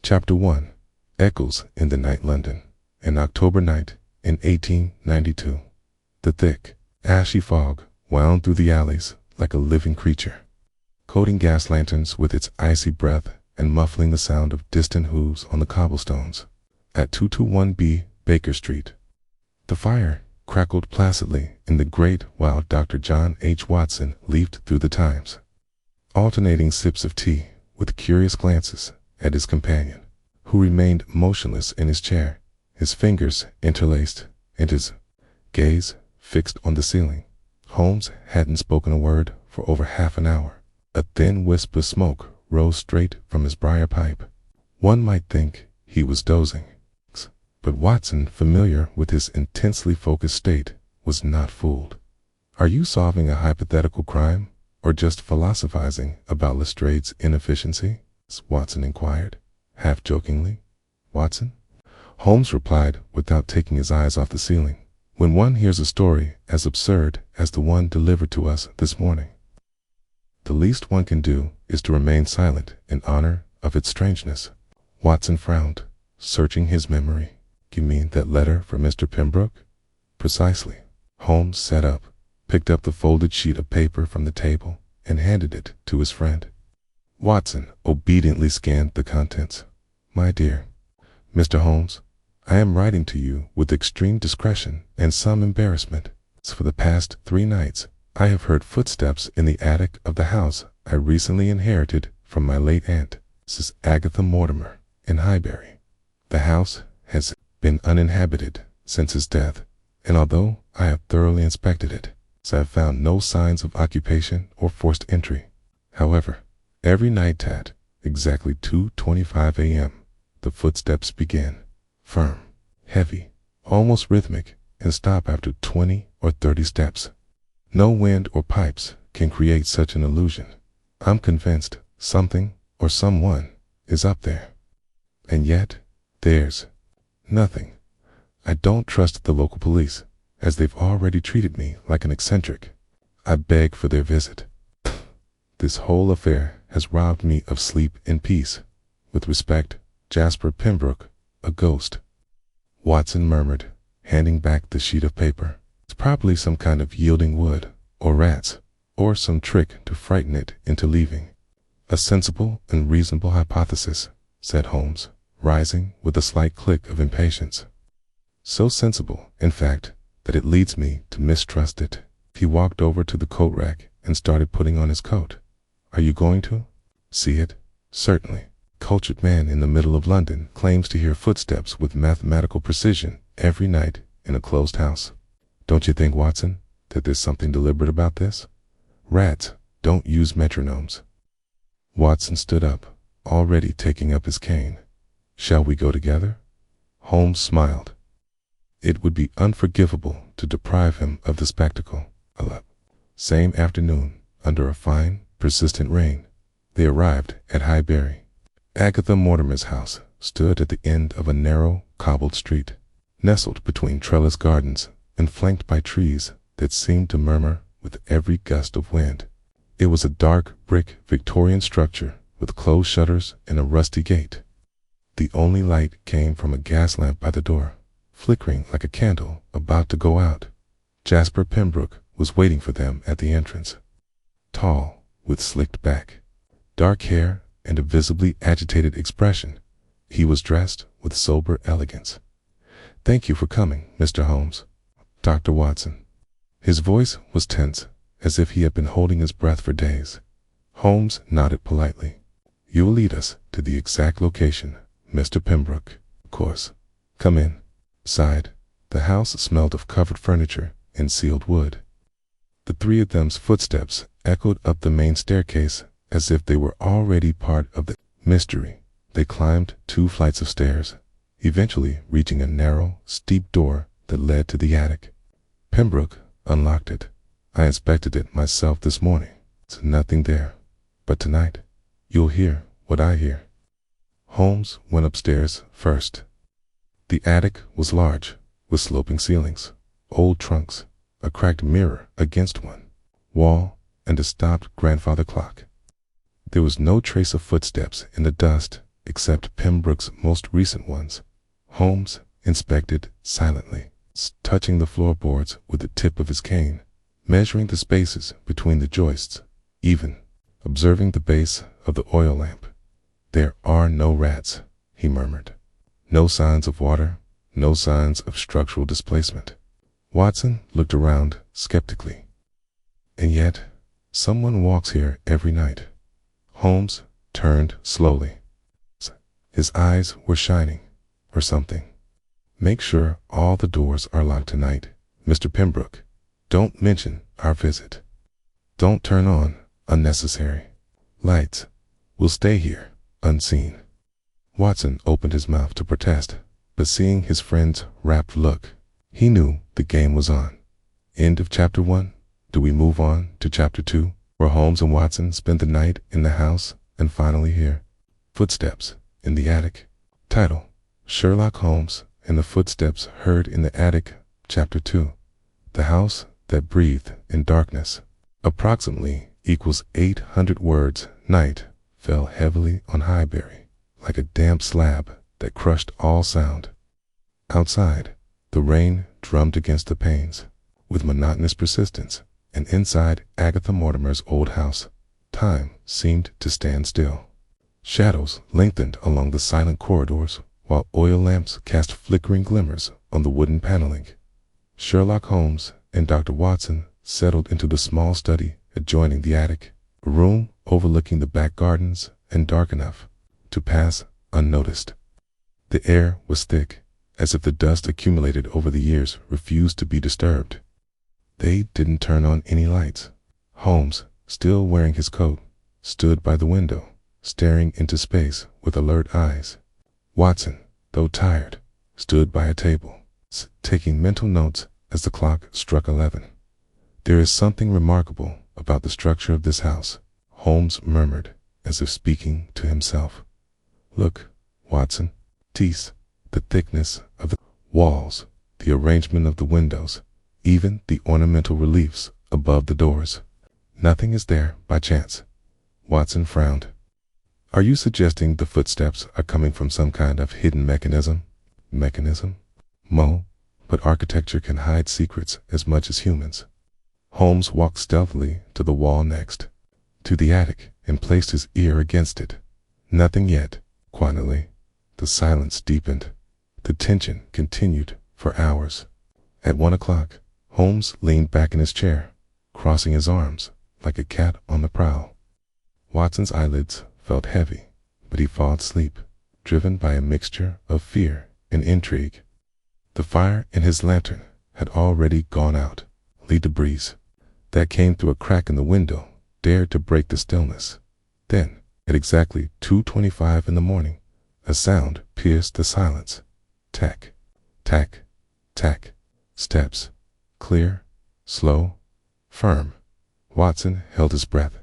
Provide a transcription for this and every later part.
Chapter 1. Echoes in the Night London. An October night in 1892. The thick, ashy fog wound through the alleys like a living creature, coating gas lanterns with its icy breath and muffling the sound of distant hooves on the cobblestones. At 221B Baker Street, the fire crackled placidly in the grate while Dr. John H. Watson leafed through the Times, alternating sips of tea with curious glances at his companion, who remained motionless in his chair, his fingers interlaced and his gaze fixed on the ceiling. Holmes hadn't spoken a word for over half an hour. A thin wisp of smoke rose straight from his briar pipe. One might think he was dozing, but Watson, familiar with his intensely focused state, was not fooled. "Are you solving a hypothetical crime, or just philosophizing about Lestrade's inefficiency?" Watson inquired, half jokingly. "Watson?" Holmes replied without taking his eyes off the ceiling. "When one hears a story as absurd as the one delivered to us this morning, the least one can do is to remain silent in honor of its strangeness." Watson frowned, searching his memory. "You mean that letter from Mr. Pembroke?" "Precisely." Holmes sat up, picked up the folded sheet of paper from the table, and handed it to his friend. Watson obediently scanned the contents. "My dear Mr. Holmes, I am writing to you with extreme discretion and some embarrassment. For the past 3 nights, I have heard footsteps in the attic of the house I recently inherited from my late aunt, Mrs. Agatha Mortimer, in Highbury. The house has been uninhabited since his death, and although I have thoroughly inspected it, I have found no signs of occupation or forced entry. However, every night at exactly 2:25 a.m., the footsteps begin, firm, heavy, almost rhythmic, and stop after 20 or 30 steps. No wind or pipes can create such an illusion. I'm convinced something or someone is up there. And yet, there's nothing. I don't trust the local police, as they've already treated me like an eccentric. I beg for their visit. This whole affair has robbed me of sleep and peace. With respect, Jasper Pembroke, a ghost." Watson murmured, handing back the sheet of paper. "It's probably some kind of yielding wood, or rats, or some trick to frighten it into leaving." "A sensible and reasonable hypothesis," said Holmes, rising with a slight click of impatience. "So sensible, in fact, that it leads me to mistrust it." He walked over to the coat rack and started putting on his coat. "Are you going to see it?" "Certainly. Cultured man in the middle of London claims to hear footsteps with mathematical precision every night in a closed house. Don't you think, Watson, that there's something deliberate about this? Rats don't use metronomes." Watson stood up, already taking up his cane. "Shall we go together?" Holmes smiled. It would be unforgivable to deprive him of the spectacle. Same afternoon, under a fine, persistent rain, they arrived at Highbury. Agatha Mortimer's house stood at the end of a narrow, cobbled street, nestled between trellised gardens and flanked by trees that seemed to murmur with every gust of wind. It was a dark brick Victorian structure with closed shutters and a rusty gate. The only light came from a gas lamp by the door, flickering like a candle about to go out. Jasper Pembroke was waiting for them at the entrance. Tall, with slicked back, dark hair, and a visibly agitated expression, he was dressed with sober elegance. "Thank you for coming, Mr. Holmes." "Dr. Watson." His voice was tense, as if he had been holding his breath for days. Holmes nodded politely. "You will lead us to the exact location, Mr. Pembroke." "Of course. Come in." Inside, the house smelled of covered furniture and sealed wood. The 3 of them's footsteps echoed up the main staircase as if they were already part of the mystery. They climbed 2 flights of stairs, eventually reaching a narrow, steep door that led to the attic. Pembroke unlocked it. "I inspected it myself this morning. There's nothing there. But tonight, you'll hear what I hear." Holmes went upstairs first. The attic was large, with sloping ceilings, old trunks, a cracked mirror against one wall, and a stopped grandfather clock. There was no trace of footsteps in the dust except Pembroke's most recent ones. Holmes inspected silently, touching the floorboards with the tip of his cane, measuring the spaces between the joists, even observing the base of the oil lamp. "There are no rats," he murmured. "No signs of water, no signs of structural displacement." Watson looked around skeptically. "And yet, someone walks here every night." Holmes turned slowly. His eyes were shining, or something. "Make sure all the doors are locked tonight, Mr. Pembroke. Don't mention our visit. Don't turn on unnecessary lights. We'll stay here, unseen." Watson opened his mouth to protest, but seeing his friend's rapt look, he knew the game was on. End of chapter 1. Do we move on to chapter 2, where Holmes and Watson spend the night in the house and finally hear footsteps in the attic? Title: Sherlock Holmes and the Footsteps Heard in the Attic, Chapter 2. The house that breathed in darkness. Approximately equals 800 words. Night fell heavily on Highbury, like a damp slab that crushed all sound. Outside, the rain drummed against the panes with monotonous persistence, and inside Agatha Mortimer's old house, time seemed to stand still. Shadows lengthened along the silent corridors, while oil lamps cast flickering glimmers on the wooden paneling. Sherlock Holmes and Dr. Watson settled into the small study adjoining the attic, a room overlooking the back gardens and dark enough to pass unnoticed. The air was thick, as if the dust accumulated over the years refused to be disturbed. They didn't turn on any lights. Holmes, still wearing his coat, stood by the window, staring into space with alert eyes. Watson, though tired, stood by a table, taking mental notes as the clock struck 11. "There is something remarkable about the structure of this house," Holmes murmured, as if speaking to himself. "Look, Watson. Teeth, the thickness of the walls, the arrangement of the windows, even the ornamental reliefs above the doors. Nothing is there by chance." Watson frowned. "Are you suggesting the footsteps are coming from some kind of hidden mechanism?" "Mechanism? Mo, but architecture can hide secrets as much as humans." Holmes walked stealthily to the wall next, to the attic, and placed his ear against it. Nothing yet. Quietly, the silence deepened. The tension continued for hours. At 1 o'clock, Holmes leaned back in his chair, crossing his arms like a cat on the prowl. Watson's eyelids felt heavy, but he fought sleep, driven by a mixture of fear and intrigue. The fire in his lantern had already gone out. The breeze that came through a crack in the window dared to break the stillness. Then, at exactly 2:25 in the morning, a sound pierced the silence. Tack, tack, tack. Steps. Clear, slow, firm. Watson held his breath.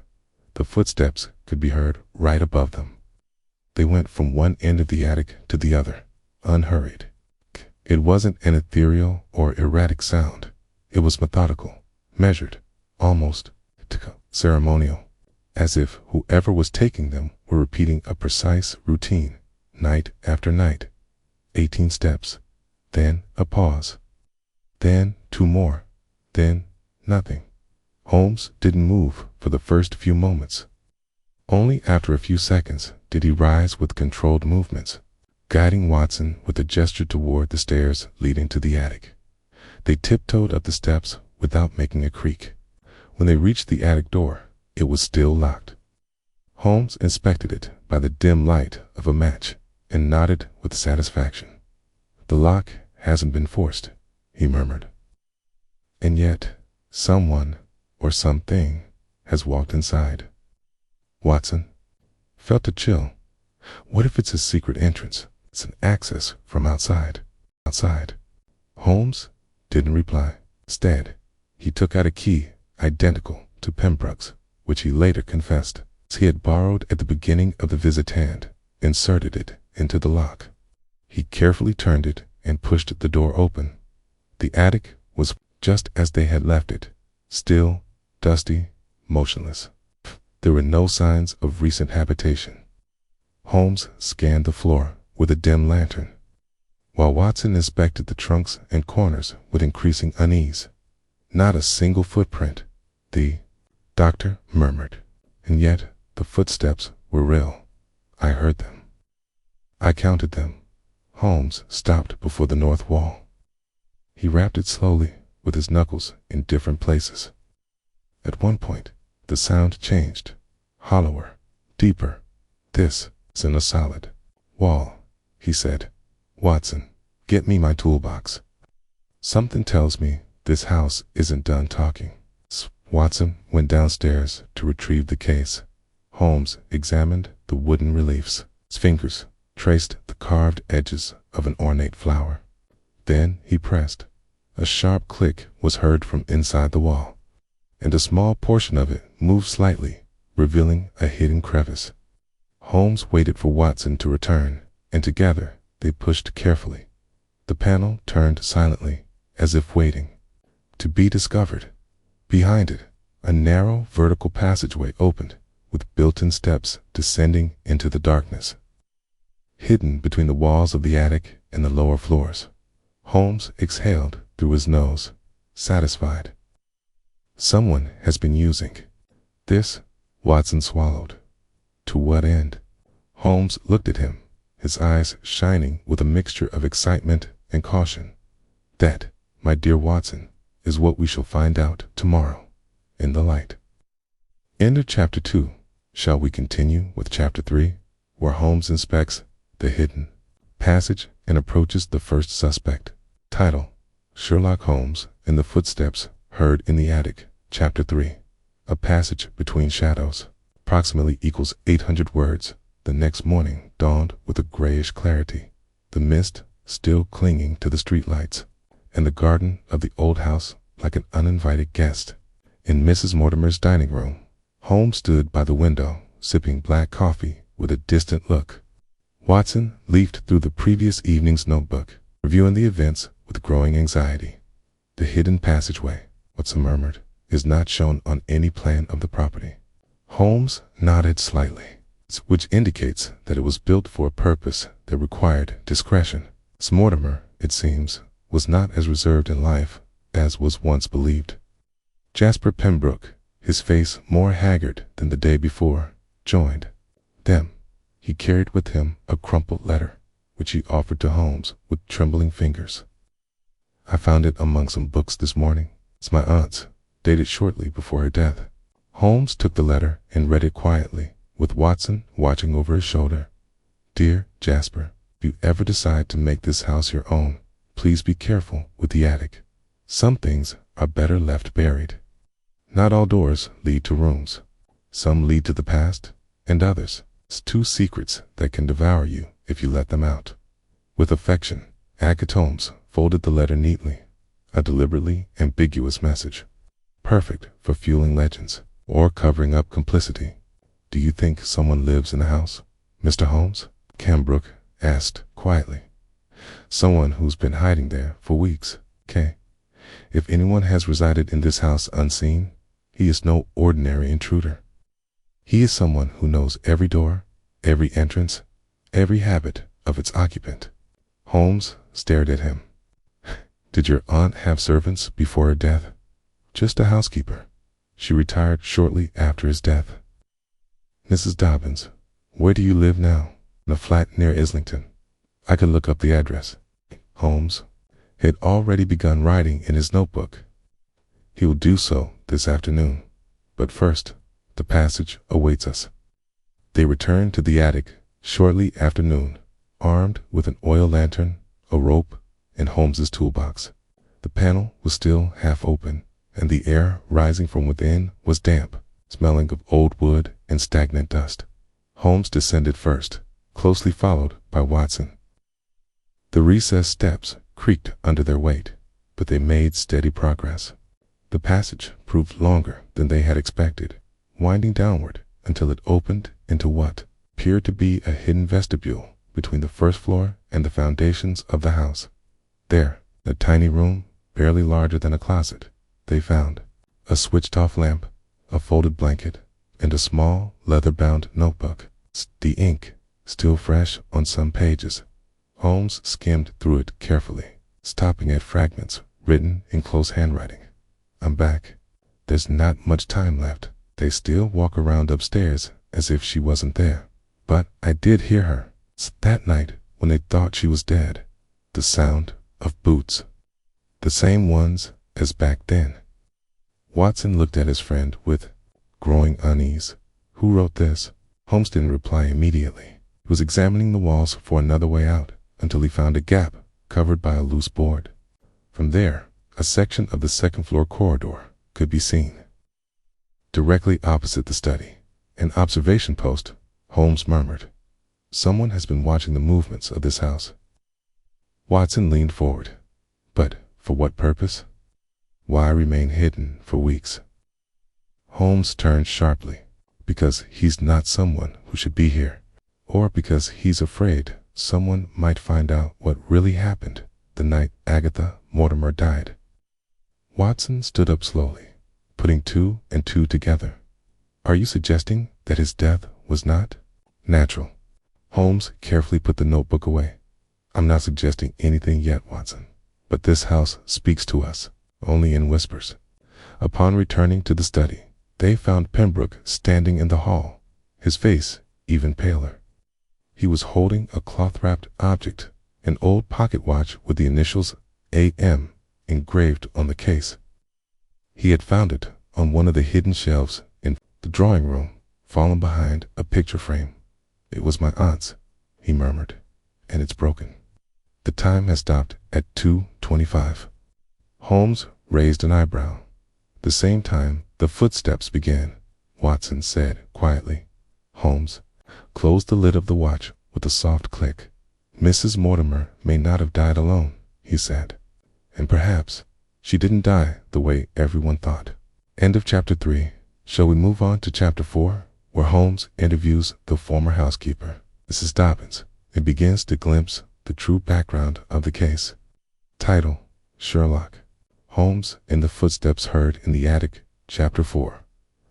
The footsteps could be heard right above them. They went from one end of the attic to the other, unhurried. It wasn't an ethereal or erratic sound. It was methodical, measured, almost ceremonial, as if whoever was taking them were repeating a precise routine, night after night. 18 steps, then a pause, then 2 more, then nothing. Holmes didn't move for the first few moments. Only after a few seconds did he rise with controlled movements, guiding Watson with a gesture toward the stairs leading to the attic. They tiptoed up the steps without making a creak. When they reached the attic door, it was still locked. Holmes inspected it by the dim light of a match and nodded with satisfaction. "The lock hasn't been forced," he murmured. "And yet, someone or something has walked inside." Watson felt a chill. What if it's a secret entrance? It's an access from outside. Holmes didn't reply. Instead, he took out a key identical to Pembroke's, which he later confessed he had borrowed at the beginning of the visit, and inserted it into the lock. He carefully turned it and pushed the door open. The attic was just as they had left it, still, dusty, motionless. There were no signs of recent habitation. Holmes scanned the floor with a dim lantern, while Watson inspected the trunks and corners with increasing unease. Not a single footprint, the doctor murmured. And yet the footsteps were real. I heard them. I counted them. Holmes stopped before the north wall. He rapped it slowly with his knuckles in different places. At one point, the sound changed, hollower, deeper. This isn't a solid wall, he said. Watson, get me my toolbox. Something tells me this house isn't done talking. Watson went downstairs to retrieve the case. Holmes examined the wooden reliefs. His fingers traced the carved edges of an ornate flower. Then he pressed. A sharp click was heard from inside the wall, and a small portion of it moved slightly, revealing a hidden crevice. Holmes waited for Watson to return, and together they pushed carefully. The panel turned silently, as if waiting to be discovered. Behind it, a narrow vertical passageway opened, with built-in steps descending into the darkness. Hidden between the walls of the attic and the lower floors, Holmes exhaled through his nose, satisfied. Someone has been using this. Watson swallowed. To what end? Holmes looked at him, his eyes shining with a mixture of excitement and caution. That, my dear Watson, is what we shall find out tomorrow, in the light. End of chapter 2. Shall we continue with chapter 3, where Holmes inspects the hidden passage and approaches the first suspect? Title: Sherlock Holmes and the Footsteps Heard in the Attic. Chapter 3. A Passage Between Shadows. Approximately equals 800 words. The next morning dawned with a grayish clarity, the mist still clinging to the streetlights, and the garden of the old house like an uninvited guest. In Mrs. Mortimer's dining room, Holmes stood by the window, sipping black coffee with a distant look. Watson leafed through the previous evening's notebook, reviewing the events with growing anxiety. The hidden passageway, Watson murmured, is not shown on any plan of the property. Holmes nodded slightly, which indicates that it was built for a purpose that required discretion. Miss Mortimer, it seems, was not as reserved in life as was once believed. Jasper Pembroke, his face more haggard than the day before, joined them. He carried with him a crumpled letter, which he offered to Holmes with trembling fingers. I found it among some books this morning. It's my aunt's, dated shortly before her death. Holmes took the letter and read it quietly, with Watson watching over his shoulder. Dear Jasper, if you ever decide to make this house your own, please be careful with the attic. Some things are better left buried. Not all doors lead to rooms. Some lead to the past, and others to secrets that can devour you if you let them out. With affection, Agatha Holmes folded the letter neatly, a deliberately ambiguous message, perfect for fueling legends or covering up complicity. Do you think someone lives in the house, Mr. Holmes? Pembroke asked quietly. Someone who's been hiding there for weeks, Kay. If anyone has resided in this house unseen, he is no ordinary intruder. He is someone who knows every door, every entrance, every habit of its occupant. Holmes stared at him. Did your aunt have servants before her death? Just a housekeeper. She retired shortly after his death. Mrs. Dobbins, where do you live now? In a flat near Islington. I could look up the address. Holmes had already begun writing in his notebook. He will do so this afternoon. But first, the passage awaits us. They returned to the attic shortly after noon, armed with an oil lantern, a rope, and Holmes's toolbox. The panel was still half open, and the air rising from within was damp, smelling of old wood and stagnant dust. Holmes descended first, closely followed by Watson. The recessed steps creaked under their weight, but they made steady progress. The passage proved longer than they had expected, winding downward until it opened into what appeared to be a hidden vestibule between the first floor and the foundations of the house. There, in a tiny room barely larger than a closet, they found a switched-off lamp, a folded blanket, and a small leather-bound notebook. The ink still fresh on some pages. Holmes skimmed through it carefully, stopping at fragments written in close handwriting. I'm back. There's not much time left. They still walk around upstairs as if she wasn't there. But I did hear her. That night when they thought she was dead. The sound of boots. The same ones as back then. Watson looked at his friend with growing unease. Who wrote this? Holmes didn't reply immediately. He was examining the walls for another way out until he found a gap covered by a loose board. From there, a section of the second-floor corridor could be seen. Directly opposite the study, an observation post, Holmes murmured. Someone has been watching the movements of this house. Watson leaned forward. But for what purpose? Why remain hidden for weeks? Holmes turned sharply. Because he's not someone who should be here. Or because he's afraid someone might find out what really happened the night Agatha Mortimer died. Watson stood up slowly, putting two and two together. Are you suggesting that his death was not natural? Holmes carefully put the notebook away. I'm not suggesting anything yet, Watson. But this house speaks to us, only in whispers. Upon returning to the study, they found Pembroke standing in the hall, his face even paler. He was holding a cloth-wrapped object, an old pocket watch with the initials AM engraved on the case. He had found it on one of the hidden shelves in the drawing room, fallen behind a picture frame. It was my aunt's, he murmured, and it's broken. The time has stopped at 2:25. Holmes raised an eyebrow. The same time, the footsteps began. Watson said quietly. Holmes closed the lid of the watch with a soft click. Mrs. Mortimer may not have died alone, he said. And perhaps she didn't die the way everyone thought. End of chapter 3. Shall we move on to chapter 4, where Holmes interviews the former housekeeper, Mrs. Dobbins, and begins to glimpse the true background of the case. Title: Sherlock Holmes and the Footsteps Heard in the Attic, Chapter 4.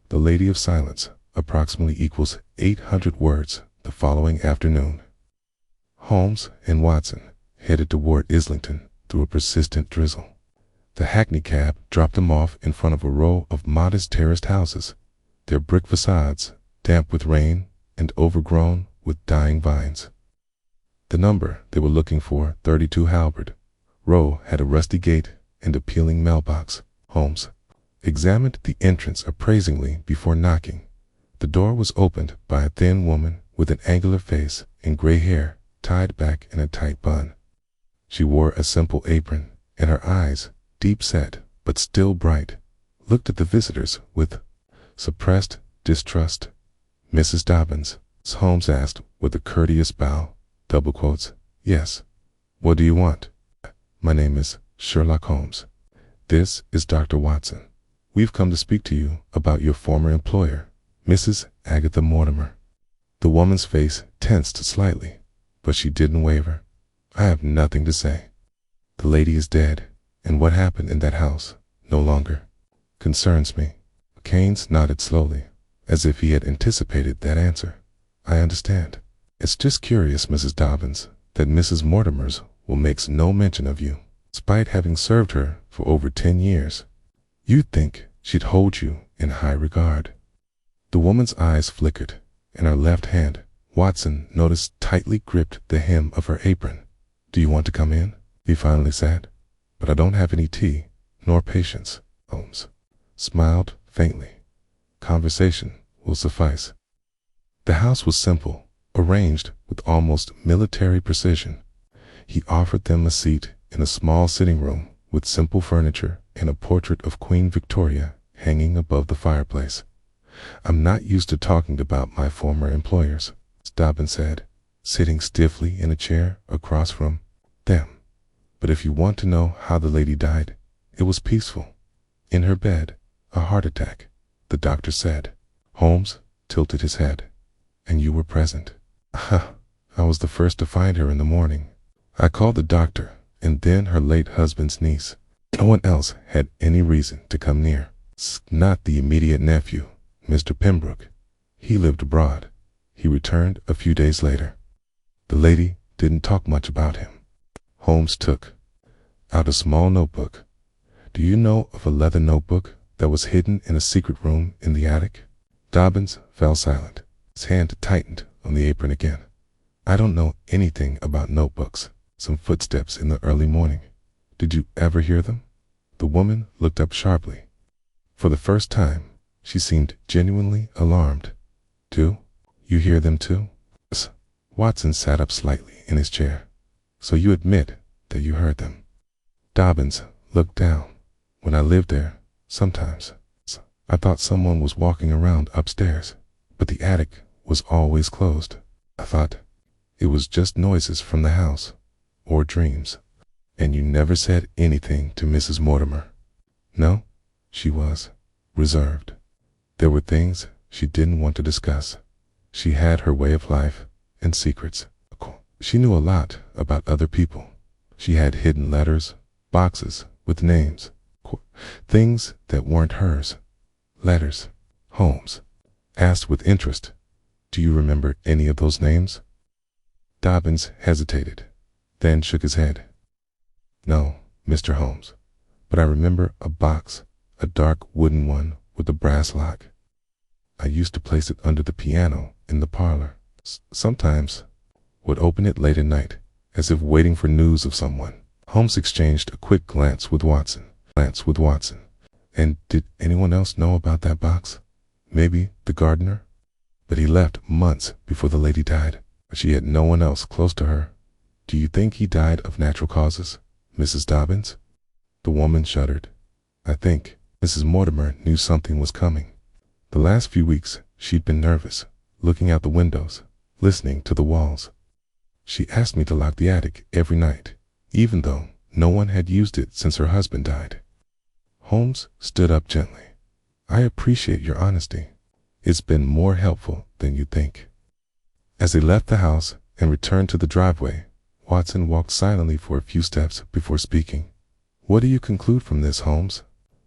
The Lady of Silence approximately equals 800 words the following afternoon. Holmes and Watson headed toward Islington through a persistent drizzle. The hackney cab dropped them off in front of a row of modest terraced houses, their brick facades damp with rain and overgrown with dying vines. The number they were looking for, 32 Halberd Row, had a rusty gate and a peeling mailbox. Holmes examined the entrance appraisingly before knocking. The door was opened by a thin woman with an angular face and gray hair tied back in a tight bun. She wore a simple apron, and her eyes, deep-set but still bright, looked at the visitors with suppressed distrust. Mrs. Dobbins, Holmes asked with a courteous bow, double quotes. Yes. What do you want? My name is Sherlock Holmes. This is Dr. Watson. We've come to speak to you about your former employer, Mrs. Agatha Mortimer. The woman's face tensed slightly, but she didn't waver. I have nothing to say. The lady is dead, and what happened in that house no longer concerns me. Keynes nodded slowly, as if he had anticipated that answer. I understand. It's just curious, Mrs. Dobbins, that Mrs. Mortimer's will makes no mention of you, despite having served her for over 10 years. You'd think she'd hold you in high regard. The woman's eyes flickered, and her left hand, Watson noticed, tightly gripped the hem of her apron. Do you want to come in? He finally said. But I don't have any tea, nor patience. Holmes smiled faintly. Conversation will suffice. The house was simple, arranged with almost military precision. He offered them a seat in a small sitting room with simple furniture and a portrait of Queen Victoria hanging above the fireplace. I'm not used to talking about my former employers, Dobbins said, sitting stiffly in a chair across from them. But if you want to know how the lady died, it was peaceful. In her bed, a heart attack, the doctor said. Holmes tilted his head. And you were present. I was the first to find her in the morning. I called the doctor, and then her late husband's niece. No one else had any reason to come near. Not the immediate nephew, Mr. Pembroke. He lived abroad. He returned a few days later. The lady didn't talk much about him. Holmes took out a small notebook. Do you know of a leather notebook that was hidden in a secret room in the attic? Dobbins fell silent. His hand tightened on the apron again. I don't know anything about notebooks. Some footsteps in the early morning. Did you ever hear them? The woman looked up sharply. For the first time, she seemed genuinely alarmed. Do you hear them too? Yes. Watson sat up slightly in his chair. So you admit that you heard them? Dobbins looked down. When I lived there, sometimes I thought someone was walking around upstairs, but the attic was always closed. I thought it was just noises from the house, or dreams. And you never said anything to Mrs. Mortimer? No, she was reserved. There were things she didn't want to discuss. She had her way of life and secrets. She knew a lot about other people. She had hidden letters, boxes with names, things that weren't hers. Letters. Holmes asked with interest. Do you remember any of those names? Dobbins hesitated, then shook his head. No, Mr. Holmes, but I remember a box, a dark wooden one with a brass lock. I used to place it under the piano in the parlor. Sometimes would open it late at night, as if waiting for news of someone. Holmes exchanged a quick glance with Watson. And did anyone else know about that box? Maybe the gardener? But he left months before the lady died. She had no one else close to her. Do you think he died of natural causes, Mrs. Dobbins? The woman shuddered. I think Mrs. Mortimer knew something was coming. The last few weeks she'd been nervous, looking out the windows, listening to the walls. She asked me to lock the attic every night, even though no one had used it since her husband died. Holmes stood up gently. I appreciate your honesty. It's been more helpful than you think. As they left the house and returned to the driveway, Watson walked silently for a few steps before speaking. What do you conclude from this, Holmes?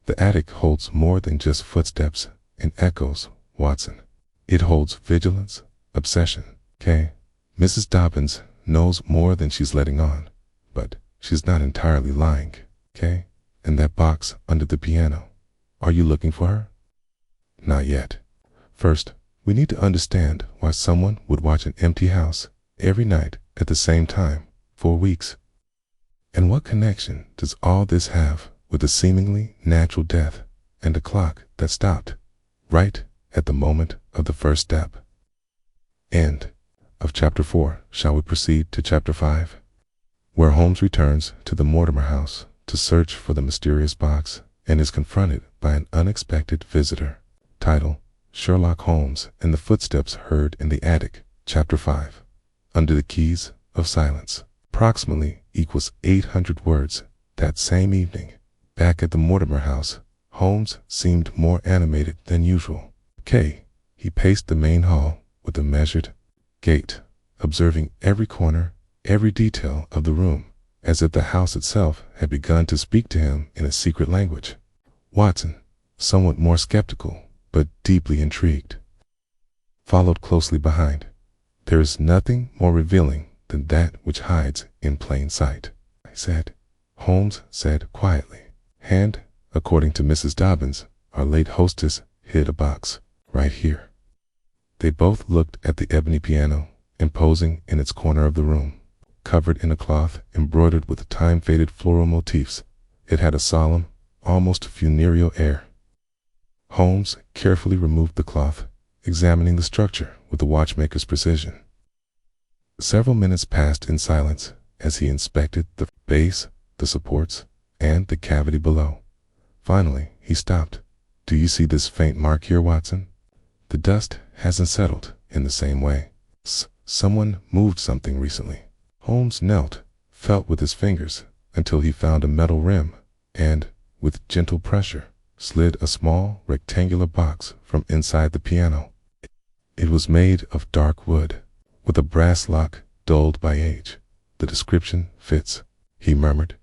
The attic holds more than just footsteps and echoes, Watson. It holds vigilance, obsession, okay? Mrs. Dobbins knows more than she's letting on, but she's not entirely lying, okay? And that box under the piano, are you looking for her? Not yet. First, we need to understand why someone would watch an empty house every night at the same time for weeks. And what connection does all this have with a seemingly natural death and a clock that stopped right at the moment of the first step? End of chapter 4. Shall we proceed to chapter 5? Where Holmes returns to the Mortimer house to search for the mysterious box and is confronted by an unexpected visitor. Title: Sherlock Holmes and the Footsteps Heard in the Attic. Chapter 5. Under the Keys of Silence. Approximately equals 800 words. That same evening, back at the Mortimer house, Holmes seemed more animated than usual. He paced the main hall with a measured gait, observing every corner, every detail of the room, as if the house itself had begun to speak to him in a secret language. Watson, somewhat more skeptical, but deeply intrigued, followed closely behind. There is nothing more revealing than that which hides in plain sight, I said. Holmes said quietly. And, according to Mrs. Dobbins, our late hostess hid a box right here. They both looked at the ebony piano, imposing in its corner of the room. Covered in a cloth embroidered with time-faded floral motifs, it had a solemn, almost funereal air. Holmes carefully removed the cloth, examining the structure with the watchmaker's precision. Several minutes passed in silence as he inspected the base, the supports, and the cavity below. Finally, he stopped. Do you see this faint mark here, Watson? The dust hasn't settled in the same way. Someone moved something recently. Holmes knelt, felt with his fingers until he found a metal rim, and, with gentle pressure, slid a small rectangular box from inside the piano. It was made of dark wood, with a brass lock dulled by age. The description fits, he murmured.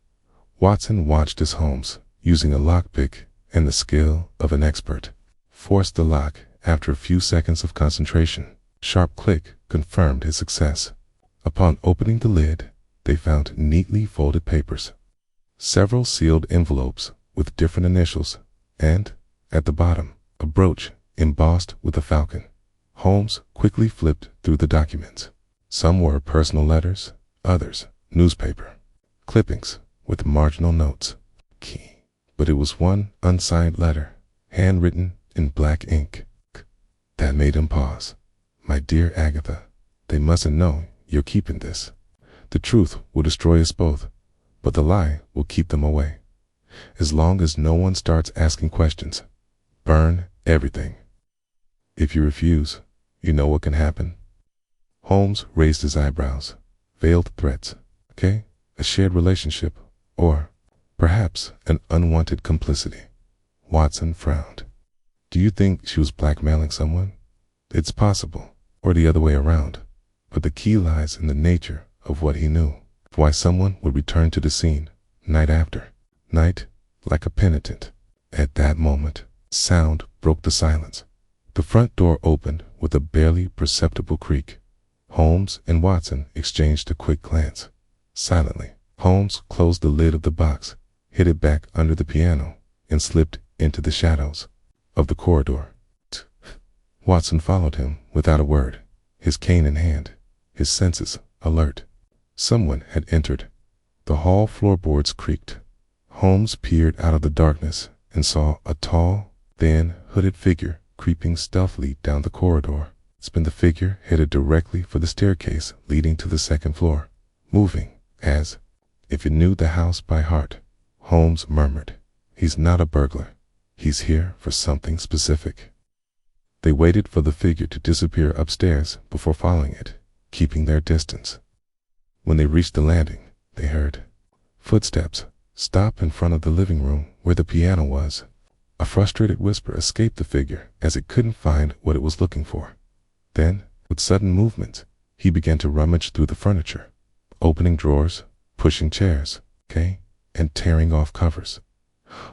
Watson watched as Holmes, using a lockpick and the skill of an expert, forced the lock. After a few seconds of concentration, sharp click confirmed his success. Upon opening the lid, they found neatly folded papers, several sealed envelopes with different initials, and, at the bottom, a brooch embossed with a falcon. Holmes quickly flipped through the documents. Some were personal letters, others newspaper clippings with marginal notes. But it was one unsigned letter, handwritten in black ink. That made him pause. "My dear Agatha, they mustn't know you're keeping this. The truth will destroy us both, but the lie will keep them away. As long as no one starts asking questions, burn everything. If you refuse, you know what can happen." Holmes raised his eyebrows. Veiled threats, okay? A shared relationship, or perhaps an unwanted complicity. Watson frowned. "Do you think she was blackmailing someone?" "It's possible, or the other way around, but the key lies in the nature of what he knew. Why someone would return to the scene, night after night, like a penitent." At that moment, sound broke the silence. The front door opened with a barely perceptible creak. Holmes and Watson exchanged a quick glance. Silently, Holmes closed the lid of the box, hid it back under the piano, and slipped into the shadows of the corridor. Watson followed him without a word, his cane in hand, his senses alert. Someone had entered. The hall floorboards creaked. Holmes peered out of the darkness and saw a tall, thin, hooded figure creeping stealthily down the corridor. The figure headed directly for the staircase leading to the second floor, moving as if it knew the house by heart. Holmes murmured, "He's not a burglar. He's here for something specific." They waited for the figure to disappear upstairs before following it, keeping their distance. When they reached the landing, they heard footsteps stop in front of the living room where the piano was. A frustrated whisper escaped the figure as it couldn't find what it was looking for. Then, with sudden movement, he began to rummage through the furniture, opening drawers, pushing chairs, and tearing off covers.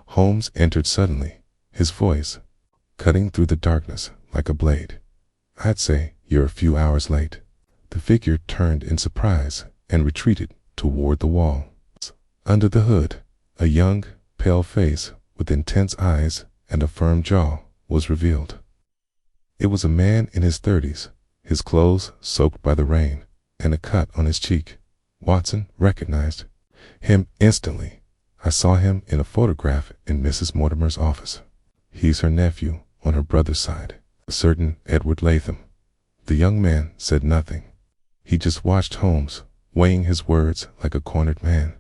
Holmes entered suddenly, his voice cutting through the darkness like a blade. "I'd say you're a few hours late." The figure turned in surprise and retreated toward the wall. Under the hood, a young, pale face with intense eyes and a firm jaw was revealed. It was a man in his 30s, his clothes soaked by the rain, and a cut on his cheek. Watson recognized him instantly. "I saw him in a photograph in Mrs. Mortimer's office. He's her nephew on her brother's side, a certain Edward Latham." The young man said nothing. He just watched Holmes, weighing his words like a cornered man.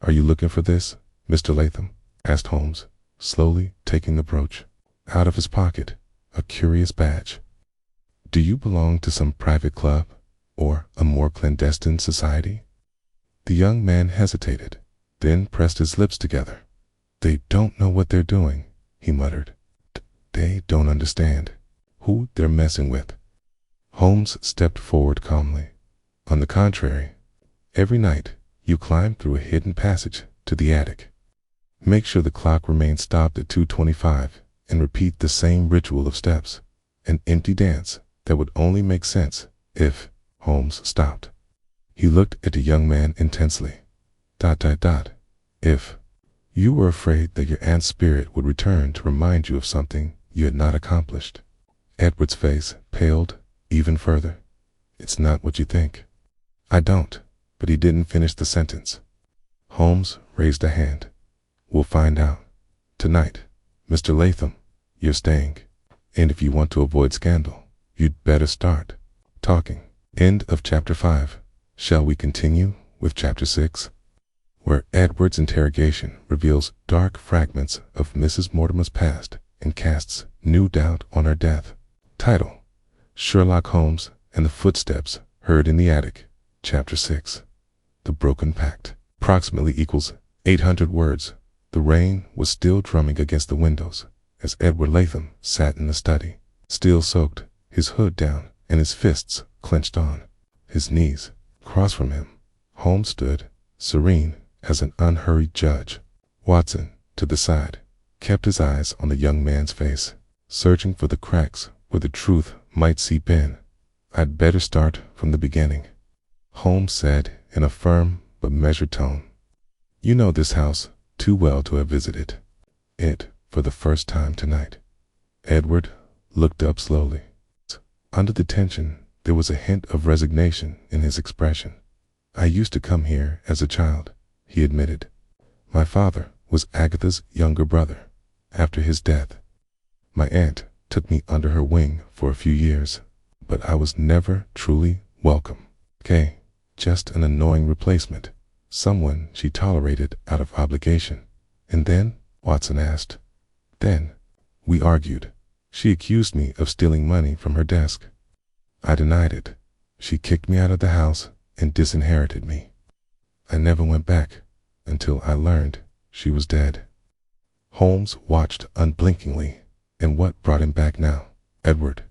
"Are you looking for this, Mr. Latham?" asked Holmes, slowly taking the brooch out of his pocket. A curious badge. "Do you belong to some private club, or a more clandestine society?" The young man hesitated, then pressed his lips together. "They don't know what they're doing," he muttered. "They don't understand who they're messing with." Holmes stepped forward calmly. "On the contrary, every night you climb through a hidden passage to the attic. Make sure the clock remains stopped at 2:25 and repeat the same ritual of steps, an empty dance that would only make sense if—" Holmes stopped. He looked at the young man intensely. "If you were afraid that your aunt's spirit would return to remind you of something you had not accomplished." Edward's face paled even further. "It's not what you think." "I don't," but he didn't finish the sentence. Holmes raised a hand. "We'll find out. Tonight, Mr. Latham, you're staying. And if you want to avoid scandal, you'd better start talking." End of chapter 5. Shall we continue with chapter 6? Where Edward's interrogation reveals dark fragments of Mrs. Mortimer's past and casts new doubt on her death. Title: Sherlock Holmes and the Footsteps Heard in the Attic. Chapter 6. The Broken Pact. Approximately equals 800 words. The rain was still drumming against the windows as Edward Latham sat in the study, still soaked, his hood down and his fists clenched on his knees. Across from him, Holmes stood, serene as an unhurried judge. Watson, to the side, kept his eyes on the young man's face, searching for the cracks where the truth might seep in. "I'd better start from the beginning." Holmes said in a firm but measured tone. You know this house too well to have visited it for the first time tonight. Edward looked up slowly. Under the tension, there was a hint of resignation in his expression. I used to come here as a child, he admitted. My father was Agatha's younger brother. After his death, my aunt took me under her wing for a few years, but I was never truly welcome. Just an annoying replacement, someone she tolerated out of obligation. And then, Watson asked. Then, we argued. She accused me of stealing money from her desk. I denied it. She kicked me out of the house and disinherited me. I never went back until I learned she was dead. Holmes watched unblinkingly. And what brought him back now? Edward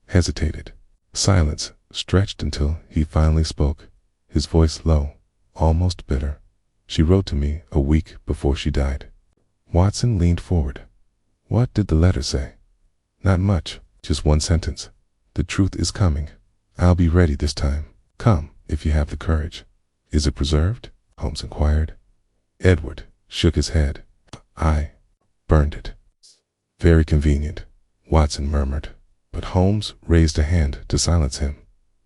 hesitated. Silence stretched until he finally spoke, his voice low, almost bitter. She wrote to me a week before she died. Watson leaned forward. What did the letter say? Not much, just one sentence. The truth is coming. I'll be ready this time. Come, if you have the courage. Is it preserved? Holmes inquired. Edward shook his head. I burned it. Very convenient, Watson murmured, but Holmes raised a hand to silence him.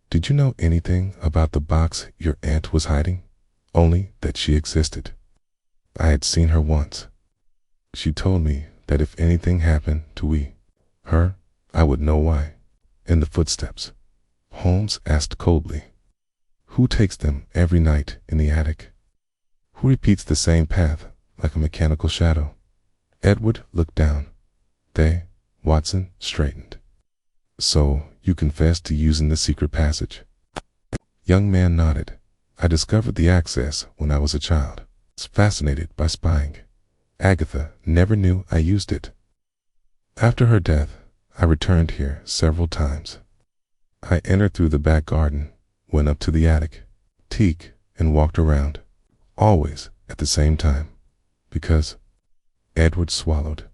Did you know anything about the box your aunt was hiding? Only that she existed. I had seen her once. She told me that if anything happened to her, I would know why. And the footsteps? Holmes asked coldly. Who takes them every night in the attic? Who repeats the same path like a mechanical shadow? Edward looked down. Watson straightened. So, you confessed to using the secret passage? Young man nodded. I discovered the access when I was a child. I was fascinated by spying. Agatha never knew I used it. After her death, I returned here several times. I entered through the back garden, went up to the attic, and walked around, always at the same time. Because Edward swallowed.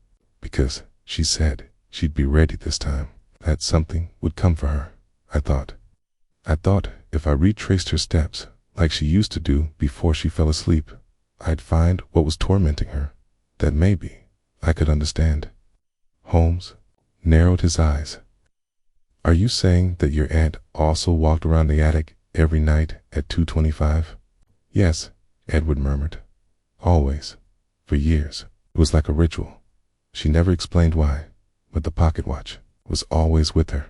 Because she said she'd be ready this time, that something would come for her, I thought. I thought if I retraced her steps, like she used to do before she fell asleep, I'd find what was tormenting her, that maybe I could understand. Holmes narrowed his eyes. Are you saying that your aunt also walked around the attic every night at 2:25? Yes, Edward murmured. Always. For years. It was like a ritual. She never explained why, but the pocket watch was always with her.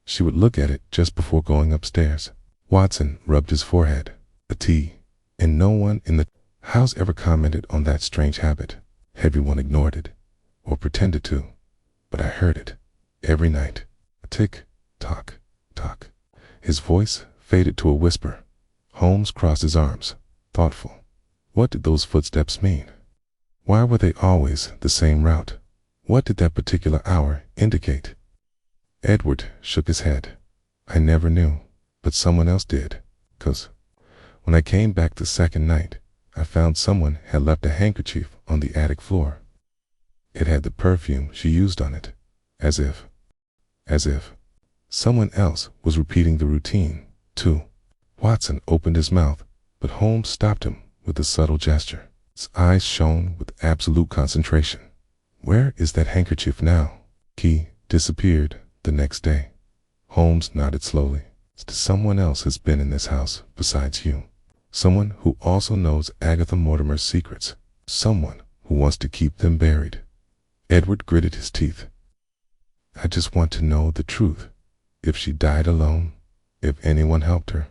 She would look at it just before going upstairs. Watson rubbed his forehead. A tea. And no one in the house ever commented on that strange habit. Everyone ignored it, or pretended to. But I heard it, every night. Tick, tock, tock. His voice faded to a whisper. Holmes crossed his arms, thoughtful. What did those footsteps mean? Why were they always the same route? What did that particular hour indicate? Edward shook his head. I never knew, but someone else did. 'Cause when I came back the second night, I found someone had left a handkerchief on the attic floor. It had the perfume she used on it, as if someone else was repeating the routine, too. Watson opened his mouth, but Holmes stopped him with a subtle gesture. His eyes shone with absolute concentration. Where is that handkerchief now? He disappeared the next day. Holmes nodded slowly. Someone else has been in this house besides you. Someone who also knows Agatha Mortimer's secrets. Someone who wants to keep them buried. Edward gritted his teeth. I just want to know the truth. If she died alone, if anyone helped her.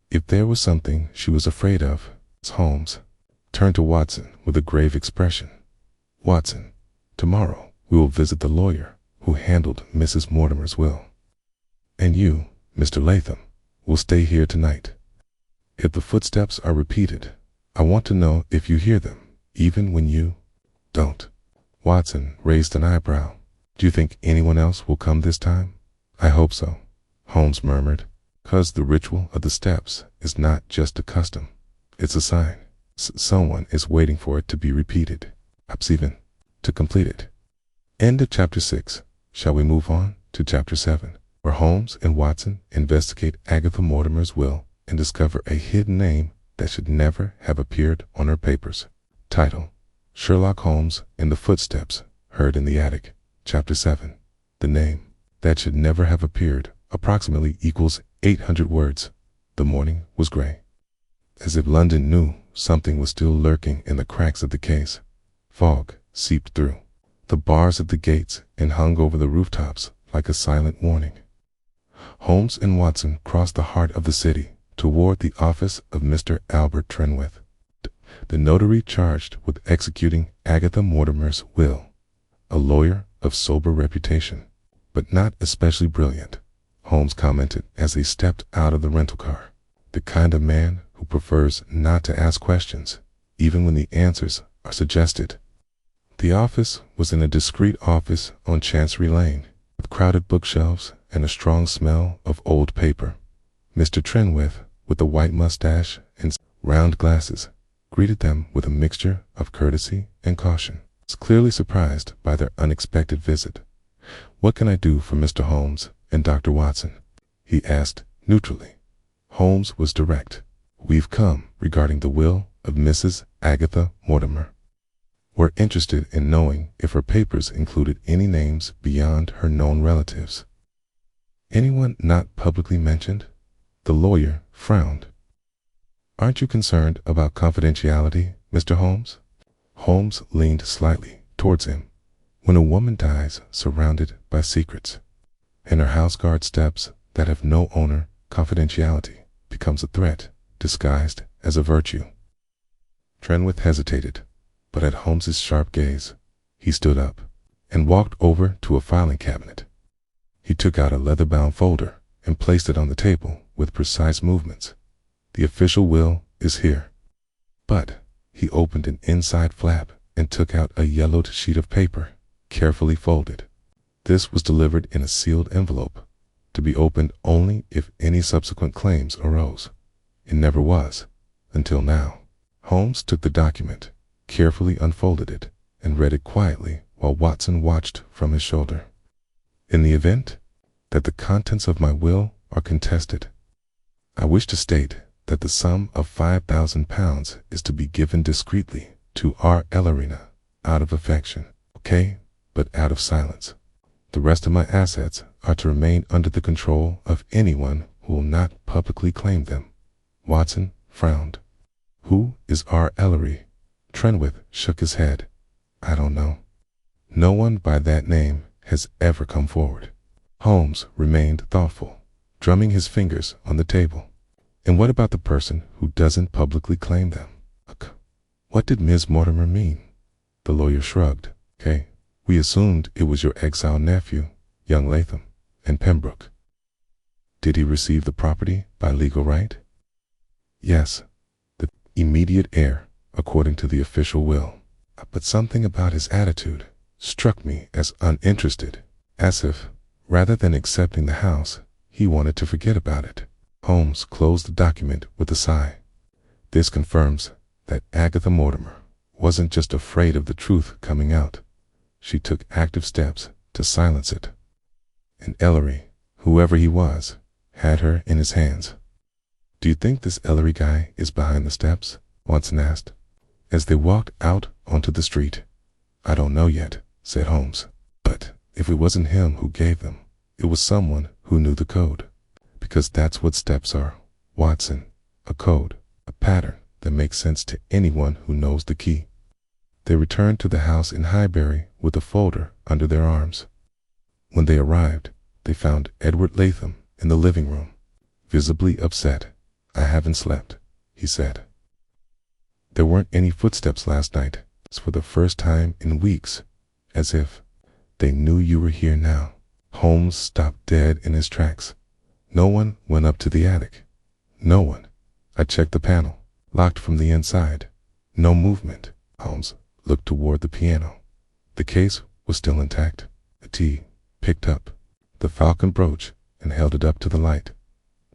If there was something she was afraid of. Holmes turned to Watson with a grave expression. Watson, tomorrow we will visit the lawyer who handled Mrs. Mortimer's will. And you, Mr. Latham, will stay here tonight. If the footsteps are repeated, I want to know if you hear them, even when you don't. Watson raised an eyebrow. Do you think anyone else will come this time? I hope so, Holmes murmured, 'cause the ritual of the steps is not just a custom. It's a sign. Someone is waiting for it to be repeated, perhaps even to complete it. End of chapter 6. Shall we move on to chapter 7, where Holmes and Watson investigate Agatha Mortimer's will and discover a hidden name that should never have appeared on her papers. Title: Sherlock Holmes and the Footsteps Heard in the Attic. Chapter 7. The name that should never have appeared approximately equals 800 words. The morning was gray. As if London knew something was still lurking in the cracks of the case. Fog seeped through the bars at the gates and hung over the rooftops like a silent warning. Holmes and Watson crossed the heart of the city toward the office of Mr. Albert Trenwith, the notary charged with executing Agatha Mortimer's will, a lawyer of sober reputation, but not especially brilliant, Holmes commented as they stepped out of the rental car. The kind of man who prefers not to ask questions, even when the answers are suggested. The office was in a discreet office on Chancery Lane, with crowded bookshelves and a strong smell of old paper. Mr. Trenwith, with a white mustache and round glasses, greeted them with a mixture of courtesy and caution. He was clearly surprised by their unexpected visit. "What can I do for Mr. Holmes and Dr. Watson?" he asked neutrally. Holmes was direct. "We've come regarding the will of Mrs. Agatha Mortimer. We're interested in knowing if her papers included any names beyond her known relatives." "Anyone not publicly mentioned?" The lawyer frowned. "Aren't you concerned about confidentiality, Mr. Holmes?" Holmes leaned slightly towards him. "When a woman dies surrounded by secrets, and her house guard steps that have no owner, confidentiality becomes a threat disguised as a virtue." Trenwith hesitated, but at Holmes's sharp gaze, he stood up and walked over to a filing cabinet. He took out a leather-bound folder and placed it on the table with precise movements. "The official will is here." But he opened an inside flap and took out a yellowed sheet of paper, carefully folded. This was delivered in a sealed envelope, to be opened only if any subsequent claims arose. It never was, until now. Holmes took the document, carefully unfolded it, and read it quietly while Watson watched from his shoulder. "In the event that the contents of my will are contested, I wish to state that the sum of £5,000 is to be given discreetly to our Ellerina, out of affection, okay, but out of silence. The rest of my assets are to remain under the control of anyone who will not publicly claim them." Watson frowned. "Who is our Ellery?" Trenwith shook his head. "I don't know. No one by that name has ever come forward." Holmes remained thoughtful, drumming his fingers on the table. "And what about the person who doesn't publicly claim them?" What did Ms. Mortimer mean? The lawyer shrugged. "Okay, we assumed it was your exiled nephew, young Latham, and Pembroke. Did he receive the property by legal right?" "Yes, the immediate heir, according to the official will. But something about his attitude struck me as uninterested, as if, rather than accepting the house, he wanted to forget about it." Holmes closed the document with a sigh. "This confirms that Agatha Mortimer wasn't just afraid of the truth coming out. She took active steps to silence it. And Ellery, whoever he was, had her in his hands." "Do you think this Ellery guy is behind the steps?" Watson asked, as they walked out onto the street. "I don't know yet," said Holmes. "But if it wasn't him who gave them, it was someone who knew the code. Because that's what steps are, Watson. A code, a pattern that makes sense to anyone who knows the key." They returned to the house in Highbury with a folder under their arms. When they arrived, they found Edward Latham in the living room, visibly upset. "I haven't slept," he said. "There weren't any footsteps last night." It's for the first time in weeks, as if they knew you were here now. Holmes stopped dead in his tracks. "No one went up to the attic." "No one. I checked the panel, locked from the inside. No movement." Holmes looked toward the piano. The case was still intact. T picked up the falcon brooch and held it up to the light.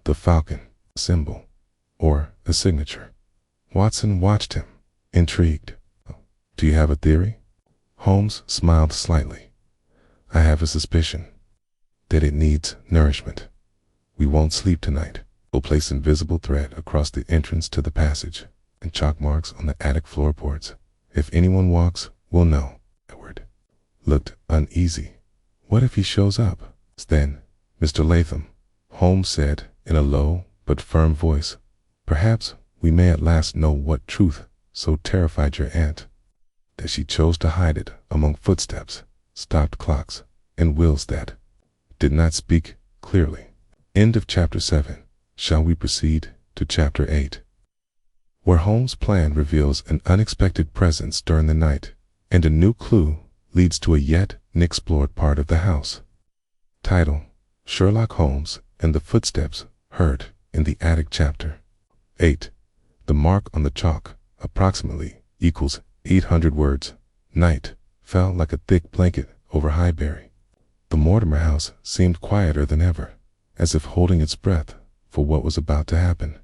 The falcon, a symbol, or a signature. Watson watched him, intrigued. "Do you have a theory?" Holmes smiled slightly. "I have a suspicion that it needs nourishment. We won't sleep tonight. will place invisible thread across the entrance to the passage and chalk marks on the attic floorboards. If anyone walks, we'll know. Edward looked uneasy. What if he shows up? Then, Mr. Latham, Holmes said in a low but firm voice, perhaps we may at last know what truth so terrified your aunt that she chose to hide it among footsteps, stopped clocks, and wills that did not speak clearly. End of chapter 7. Shall we proceed to chapter 8? Where Holmes' plan reveals an unexpected presence during the night, and a new clue leads to a yet unexplored part of the house. Title: Sherlock Holmes and the Footsteps Heard in the Attic. Chapter 8. The mark on the chalk, approximately equals 800 words. Night fell like a thick blanket over Highbury. The Mortimer house seemed quieter than ever, as if holding its breath for what was about to happen.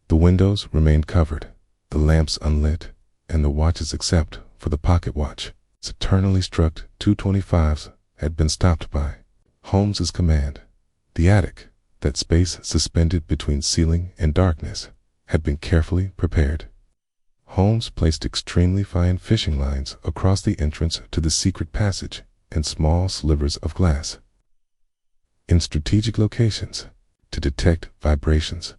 The windows remained covered, the lamps unlit, and the watches except for the pocket watch, eternally struck 2:25s, had been stopped by Holmes's command. The attic, that space suspended between ceiling and darkness, had been carefully prepared. Holmes placed extremely fine fishing lines across the entrance to the secret passage and small slivers of glass in strategic locations to detect vibrations.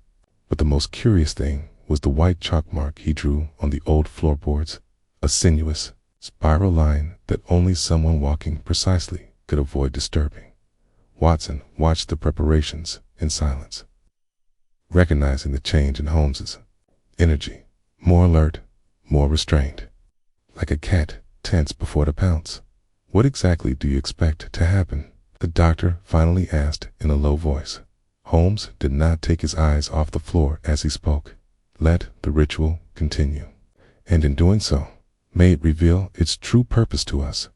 But the most curious thing was the white chalk mark he drew on the old floorboards, a sinuous, spiral line that only someone walking precisely could avoid disturbing. Watson watched the preparations in silence, recognizing the change in Holmes's energy, more alert, more restrained, like a cat tense before the pounce. What exactly do you expect to happen? The doctor finally asked in a low voice. Holmes did not take his eyes off the floor as he spoke. Let the ritual continue, and in doing so, may it reveal its true purpose to us.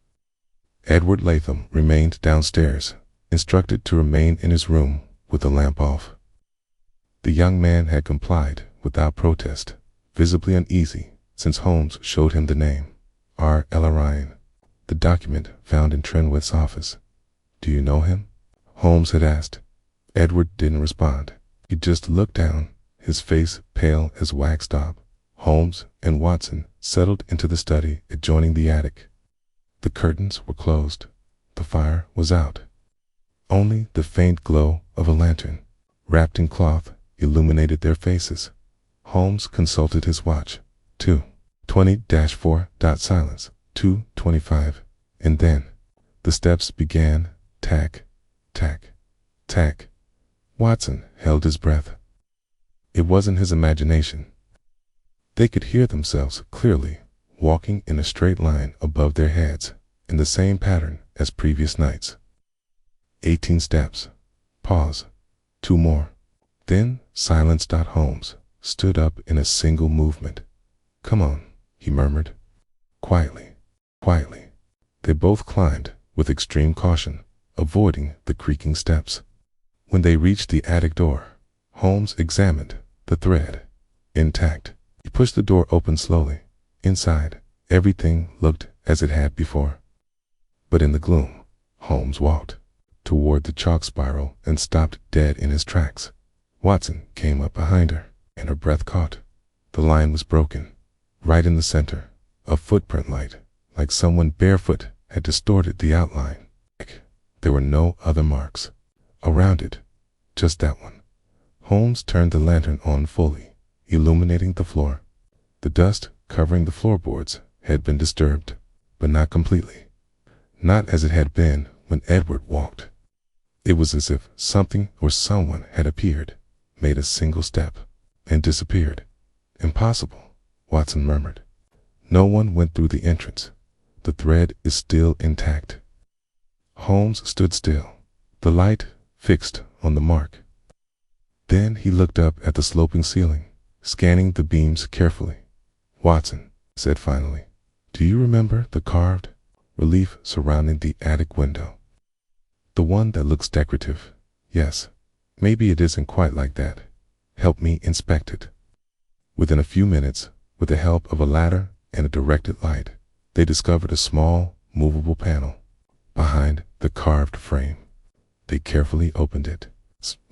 Edward Latham remained downstairs, instructed to remain in his room with the lamp off. The young man had complied without protest, visibly uneasy since Holmes showed him the name, R. Ella Ryan, the document found in Trenwith's office. Do you know him? Holmes had asked. Edward didn't respond. He just looked down, his face pale as wax daub. Holmes and Watson settled into the study adjoining the attic. The curtains were closed. The fire was out. Only the faint glow of a lantern, wrapped in cloth, illuminated their faces. Holmes consulted his watch. 2:20-4. Silence. 2:25. And then the steps began. Tack, tack, tack. Watson held his breath. It wasn't his imagination. They could hear themselves clearly, walking in a straight line above their heads, in the same pattern as previous nights. 18 steps. Pause. 2 more. Then silence. Holmes stood up in a single movement. Come on, he murmured. Quietly, quietly. They both climbed with extreme caution, avoiding the creaking steps. When they reached the attic door, Holmes examined the thread. Intact. He pushed the door open slowly. Inside, everything looked as it had before. But in the gloom, Holmes walked toward the chalk spiral and stopped dead in his tracks. Watson came up behind her, and her breath caught. The line was broken. Right in the center, a footprint light, like someone barefoot, had distorted the outline. There were no other marks around it, just that one. Holmes turned the lantern on fully, illuminating the floor. The dust covering the floorboards had been disturbed, but not completely. Not as it had been when Edward walked. It was as if something or someone had appeared, made a single step, and disappeared. Impossible, Watson murmured. No one went through the entrance. The thread is still intact. Holmes stood still, the light fixed on the mark. Then he looked up at the sloping ceiling, scanning the beams carefully. Watson said finally, do you remember the carved relief surrounding the attic window? The one that looks decorative? Yes. Maybe it isn't quite like that. Help me inspect it. Within a few minutes, with the help of a ladder and a directed light, they discovered a small, movable panel behind the carved frame. They carefully opened it.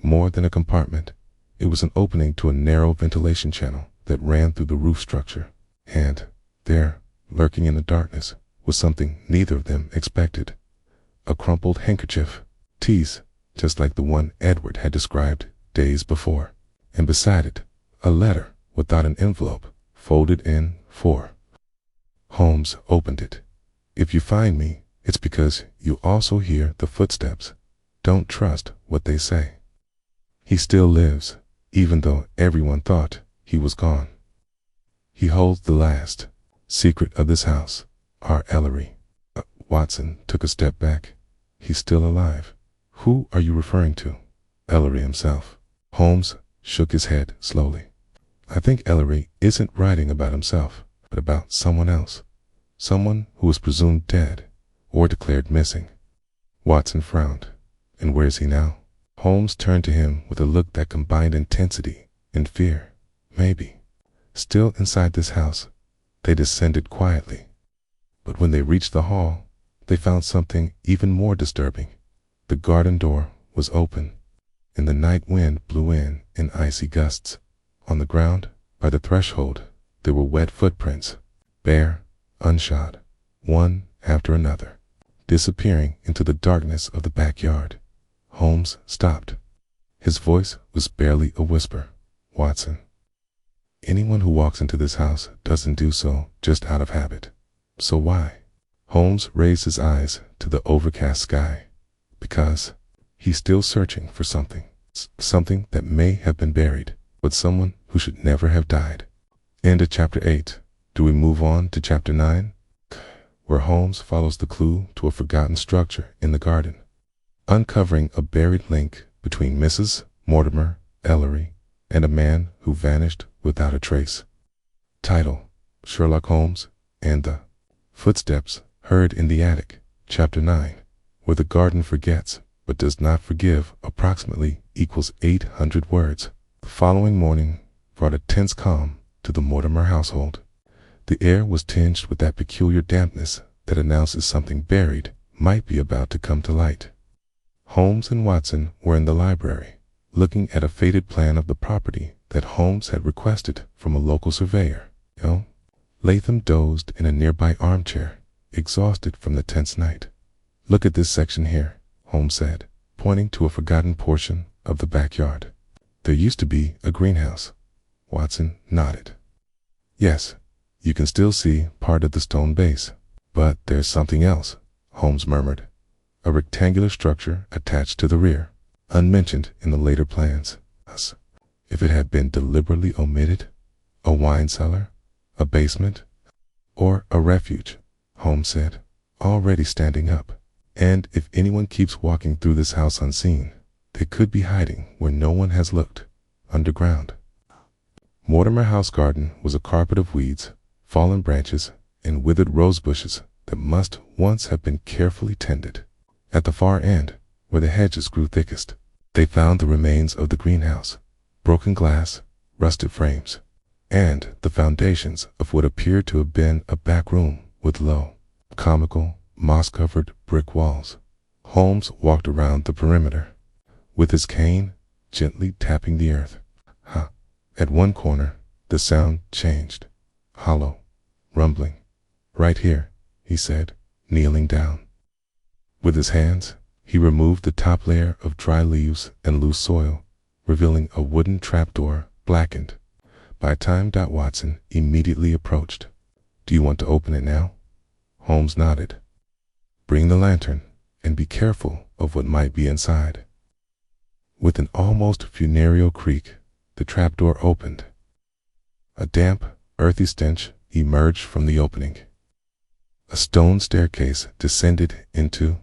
More than a compartment. It was an opening to a narrow ventilation channel that ran through the roof structure, and there, lurking in the darkness, was something neither of them expected. A crumpled handkerchief, tease, just like the one Edward had described days before, and beside it, a letter without an envelope, folded in four. Holmes opened it. "If you find me, it's because you also hear the footsteps. Don't trust what they say. He still lives, even though everyone thought he was gone. He holds the last secret of this house, our Ellery." Watson took a step back. "He's still alive. Who are you referring to?" "Ellery himself." Holmes shook his head slowly. "I think Ellery isn't writing about himself, but about someone else. Someone who was presumed dead or declared missing." Watson frowned. "And where is he now?" Holmes turned to him with a look that combined intensity and fear. "Maybe. Still inside this house." They descended quietly. But when they reached the hall, they found something even more disturbing. The garden door was open, and the night wind blew in icy gusts. On the ground, by the threshold, there were wet footprints, bare, unshod, one after another, disappearing into the darkness of the backyard. Holmes stopped. His voice was barely a whisper. "Watson, anyone who walks into this house doesn't do so just out of habit. So why?" Holmes raised his eyes to the overcast sky. "Because he's still searching for something. Something that may have been buried, but someone who should never have died." End of chapter 8. Do we move on to chapter 9? Where Holmes follows the clue to a forgotten structure in the garden, uncovering a buried link between Mrs. Mortimer Ellery and a man who vanished without a trace. Title: Sherlock Holmes and the Footsteps Heard in the Attic, Chapter 9, where the garden forgets but does not forgive approximately equals 800 words. The following morning brought a tense calm to the Mortimer household. The air was tinged with that peculiar dampness that announces something buried might be about to come to light. Holmes and Watson were in the library, looking at a faded plan of the property that Holmes had requested from a local surveyor. Latham dozed in a nearby armchair, exhausted from the tense night. "Look at this section here," Holmes said, pointing to a forgotten portion of the backyard. "There used to be a greenhouse." Watson nodded. "Yes, you can still see part of the stone base. But there's something else," Holmes murmured. "A rectangular structure attached to the rear, unmentioned in the later plans. If it had been deliberately omitted, a wine cellar, a basement, or a refuge," Holmes said, already standing up. "And if anyone keeps walking through this house unseen, they could be hiding where no one has looked, underground." Mortimer House garden was a carpet of weeds, fallen branches, and withered rose bushes that must once have been carefully tended. At the far end, where the hedges grew thickest, they found the remains of the greenhouse, broken glass, rusted frames, and the foundations of what appeared to have been a back room with low, comical, moss-covered brick walls. Holmes walked around the perimeter, with his cane gently tapping the earth. At one corner, the sound changed. Hollow, rumbling. "Right here," he said, kneeling down. With his hands, he removed the top layer of dry leaves and loose soil, revealing a wooden trapdoor blackened. By time Watson immediately approached. "Do you want to open it now?" Holmes nodded. "Bring the lantern, and be careful of what might be inside." With an almost funereal creak, the trapdoor opened. A damp, earthy stench emerged from the opening. A stone staircase descended into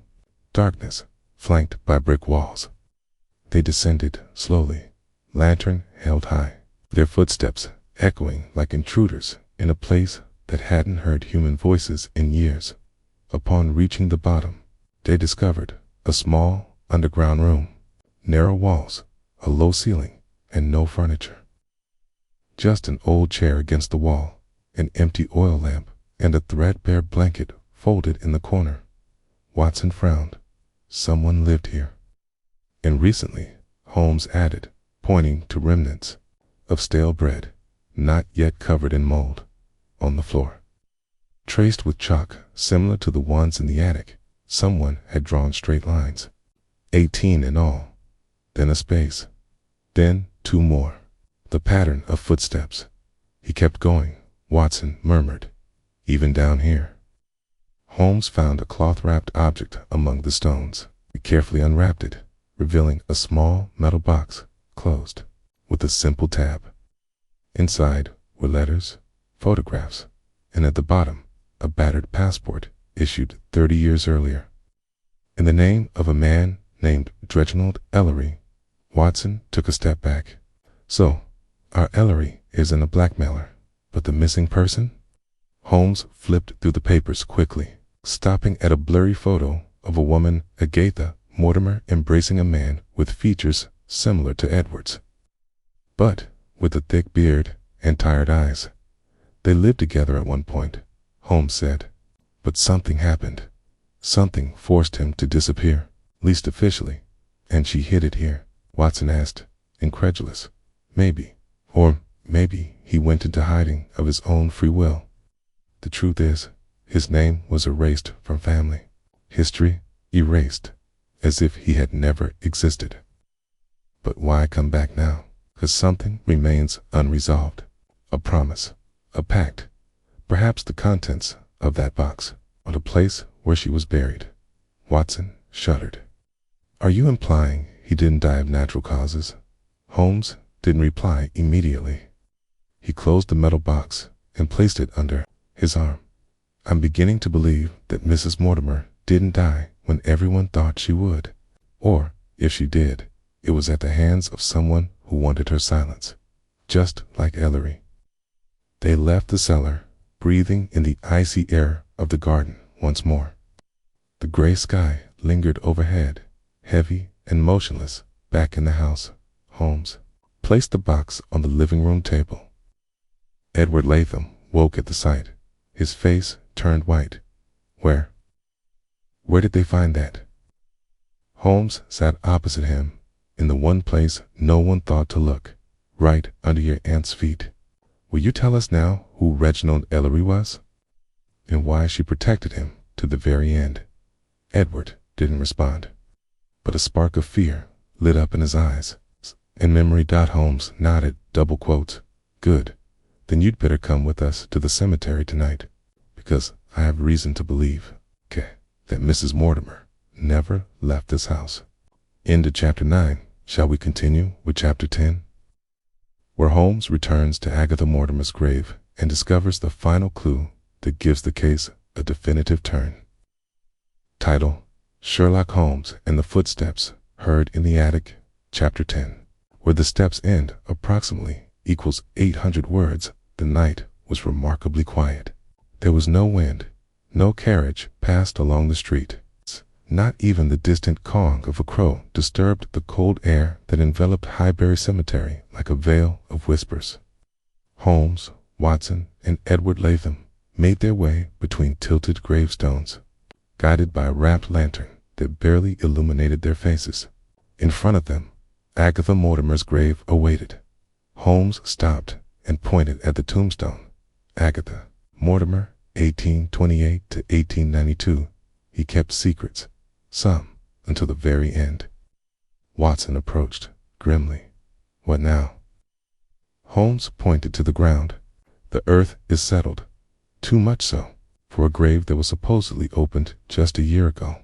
darkness, flanked by brick walls. They descended slowly, lantern held high, their footsteps echoing like intruders in a place that hadn't heard human voices in years. Upon reaching the bottom, they discovered a small underground room, narrow walls, a low ceiling, and no furniture. Just an old chair against the wall, an empty oil lamp, and a threadbare blanket folded in the corner. Watson frowned. Someone lived here. And recently, Holmes added, pointing to remnants of stale bread, not yet covered in mold, on the floor. Traced with chalk similar to the ones in the attic, someone had drawn straight lines, 18 in all, then a space, then 2 more. The pattern of footsteps. He kept going, Watson murmured. Even down here. Holmes found a cloth-wrapped object among the stones. He carefully unwrapped it, revealing a small metal box, closed, with a simple tab. Inside were letters, photographs, and at the bottom, a battered passport issued 30 years earlier. In the name of a man named Reginald Ellery, Watson took a step back. So, our Ellery isn't a blackmailer, but the missing person? Holmes flipped through the papers quickly, stopping at a blurry photo of a woman, Agatha Mortimer, embracing a man with features similar to Edward's, but with a thick beard and tired eyes. They lived together at one point, Holmes said. But something happened. Something forced him to disappear, least officially. And she hid it here, Watson asked, incredulous. Maybe. Or maybe he went into hiding of his own free will. The truth is, his name was erased from family history, erased, as if he had never existed. But why come back now? 'Cause something remains unresolved. A promise, a pact, perhaps the contents of that box, or the place where she was buried. Watson shuddered. Are you implying he didn't die of natural causes? Holmes didn't reply immediately. He closed the metal box and placed it under his arm. I'm beginning to believe that Mrs. Mortimer didn't die when everyone thought she would. Or, if she did, it was at the hands of someone who wanted her silence, just like Ellery. They left the cellar, breathing in the icy air of the garden once more. The gray sky lingered overhead, heavy and motionless. Back in the house, Holmes placed the box on the living room table. Edward Latham woke at the sight. His face turned white. Where did they find that? Holmes sat opposite him, in the one place no one thought to look, right under your aunt's feet. Will you tell us now who Reginald Ellery was? And why she protected him to the very end? Edward didn't respond, but a spark of fear lit up in his eyes. In memory, Holmes nodded, double quotes. Good. Then you'd better come with us to the cemetery tonight, because I have reason to believe, that Mrs. Mortimer never left this house. End of chapter 9. Shall we continue with chapter 10? Where Holmes returns to Agatha Mortimer's grave and discovers the final clue that gives the case a definitive turn. Title: Sherlock Holmes and the Footsteps Heard in the Attic, Chapter 10. Where the steps end approximately equals 800 words, the night was remarkably quiet. There was no wind, no carriage passed along the street. Not even the distant cawing of a crow disturbed the cold air that enveloped Highbury Cemetery like a veil of whispers. Holmes, Watson, and Edward Latham made their way between tilted gravestones, guided by a wrapped lantern that barely illuminated their faces. In front of them, Agatha Mortimer's grave awaited. Holmes stopped and pointed at the tombstone. Agatha Mortimer, 1828 to 1892. He kept secrets, some until the very end. Watson approached, grimly. What now? Holmes pointed to the ground. The earth is settled, too much so, for a grave that was supposedly opened just a year ago.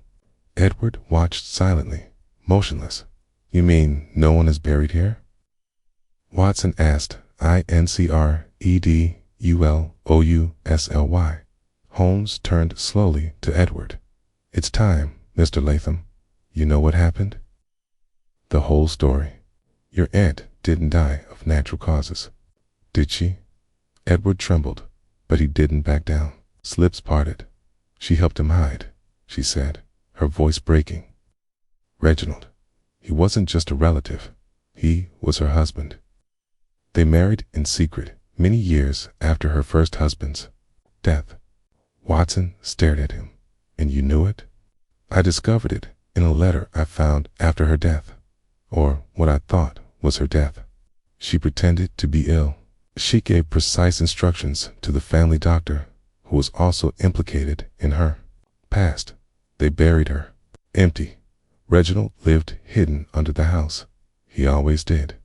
Edward watched silently, motionless. You mean no one is buried here? Watson asked, Incredulsly. Holmes turned slowly to Edward. It's time, Mr. Latham. You know what happened? The whole story. Your aunt didn't die of natural causes, did she? Edward trembled, but he didn't back down. Lips parted. She helped him hide, she said, her voice breaking. Reginald. He wasn't just a relative. He was her husband. They married in secret many years after her first husband's death. Watson stared at him. And you knew it? I discovered it in a letter I found after her death, or what I thought was her death. She pretended to be ill. She gave precise instructions to the family doctor, who was also implicated in her past. They buried her. Empty. Reginald lived hidden under the house. He always did.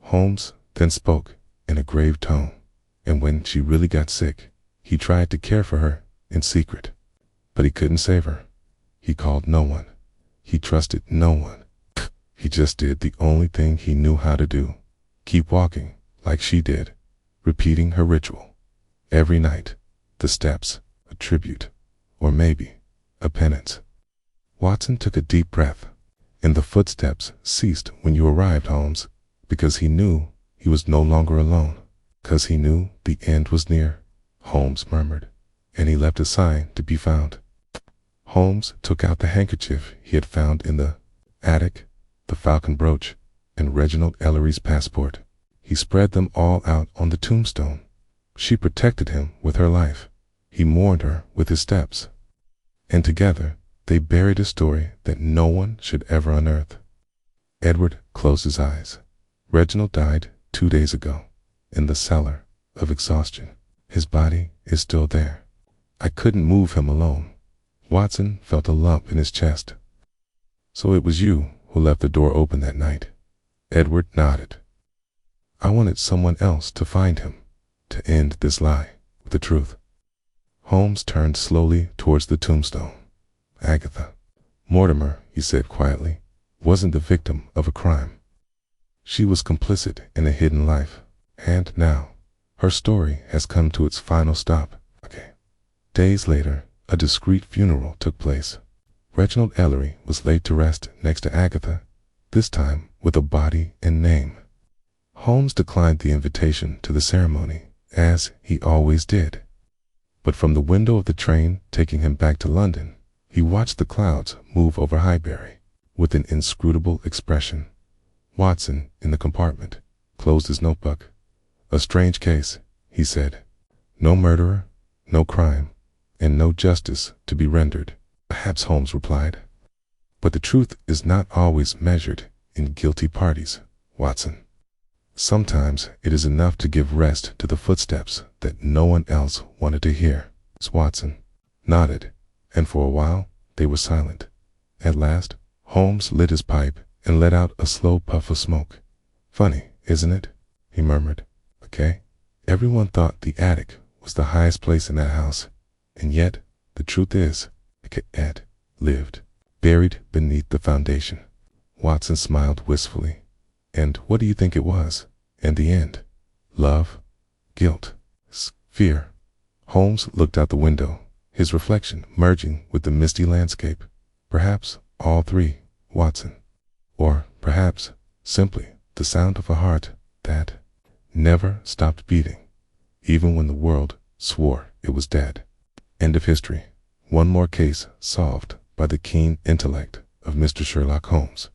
Holmes then spoke in a grave tone, and when she really got sick, he tried to care for her in secret. But he couldn't save her. He called no one. He trusted no one. He just did the only thing he knew how to do. Keep walking like she did, repeating her ritual. Every night, the steps, a tribute, or maybe a penance. Watson took a deep breath, and the footsteps ceased when you arrived, Holmes, because he knew he was no longer alone. Because he knew the end was near, Holmes murmured, and he left a sign to be found. Holmes took out the handkerchief he had found in the attic, the falcon brooch, and Reginald Ellery's passport. He spread them all out on the tombstone. She protected him with her life. He mourned her with his steps. And together, they buried a story that no one should ever unearth. Edward closed his eyes. Reginald died 2 days ago, in the cellar, of exhaustion. His body is still there. I couldn't move him alone. Watson felt a lump in his chest. So it was you who left the door open that night. Edward nodded. I wanted someone else to find him, to end this lie with the truth. Holmes turned slowly towards the tombstone. Agatha Mortimer, he said quietly, wasn't the victim of a crime. She was complicit in a hidden life, and now her story has come to its final stop. Days later, a discreet funeral took place. Reginald Ellery was laid to rest next to Agatha, this time with a body and name. Holmes declined the invitation to the ceremony, as he always did. But from the window of the train taking him back to London, he watched the clouds move over Highbury with an inscrutable expression. Watson, in the compartment, closed his notebook. A strange case, he said. No murderer, no crime, and no justice to be rendered. Perhaps, Holmes replied. But the truth is not always measured in guilty parties, Watson. Sometimes it is enough to give rest to the footsteps that no one else wanted to hear. Watson nodded, and for a while they were silent. At last, Holmes lit his pipe and let out a slow puff of smoke. Funny, isn't it? He murmured. Okay. Everyone thought the attic was the highest place in that house, and yet the truth is, Ed lived buried beneath the foundation. Watson smiled wistfully. And what do you think it was, in the end? Love? Guilt? Fear? Holmes looked out the window, his reflection merging with the misty landscape. Perhaps all three, Watson. Or perhaps simply the sound of a heart that never stopped beating, even when the world swore it was dead. End of history. One more case solved by the keen intellect of Mr. Sherlock Holmes.